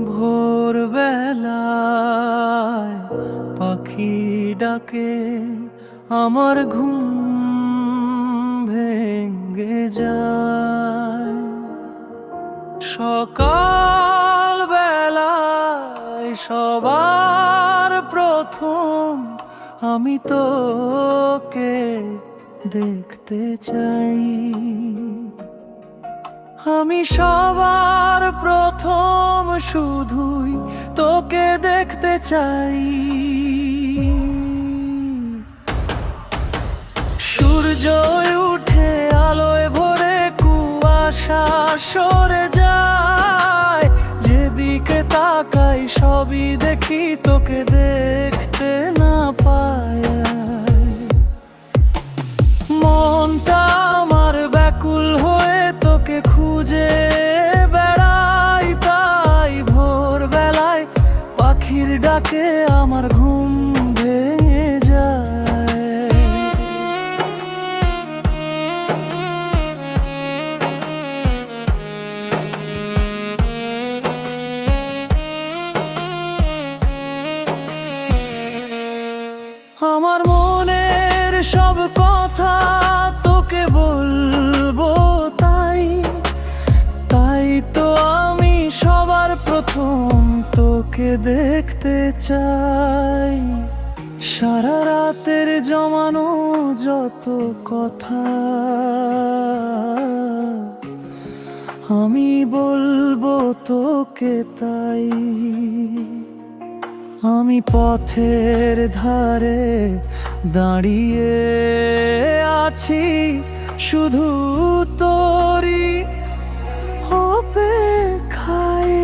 ভোরবেলায় পাখি ডাকে, আমার ঘুম ভেঙে যায়। সকাল বেলায় সবার প্রথম আমি তোকে দেখতে চাই। আমি সবার প্রথম শুধুই তোকে দেখতে চাই। সূর্য উঠে আলোয় ভরে কুয়াশা সরে যায়, যেদিকে তাকাই সবই দেখি তোকে দেখতে না পায়। মনটা আমার ব্যাকুল হয়ে তোকে খুঁজে বেড়াই, তাই ভোরবেলায় পাখির ডাকে আমার ঘুম ভেঙে যায়। আমার মনের সব কথা তোকে বলবো, তাই তো আমি সবার প্রথম তোকে দেখতে চাই। সারা রাতের জমানো যত কথা আমি বলবো তোকে, তাই আমি পথের ধারে দাঁড়িয়ে আছি, শুধু তোরই অপেক্ষায়।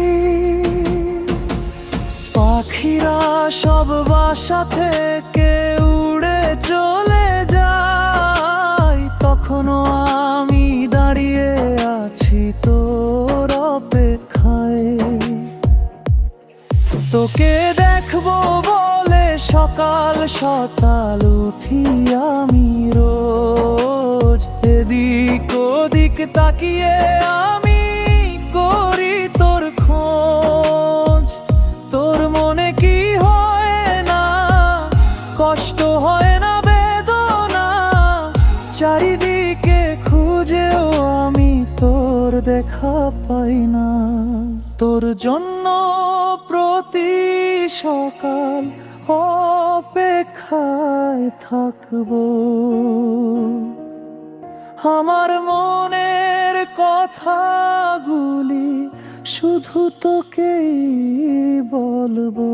পাখিরা সব বাসা থেকে উড়ে চলে যায়, তখনও আমি দাঁড়িয়ে আছি তোর অপেক্ষায়। তোকে দেখবো বলে সকাল সকাল উঠি আমি রোজ, এদিক ওদিক তাকিয়ে আমি করি তোর খোঁজ। তোর মনে কি হয় না, কষ্ট হয় না, বেদনা, চারিদিকে খুঁজেও আমি তোর দেখা পাই না। তোর জন্য প্রতি সকাল অপেক্ষায় থাকবো, আমার মনের কথাগুলি শুধু তোকেই বলবো।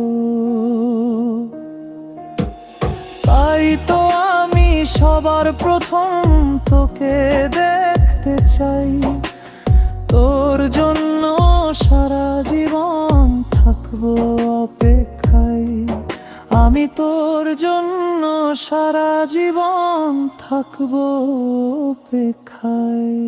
তাই তো আমি সবার প্রথম তোকে দেখতে চাই, তোর জন্য সারা জীবন থাকবো অপেক্ষায়। আমি তোর জন্য সারা জীবন থাকবো অপেক্ষায়।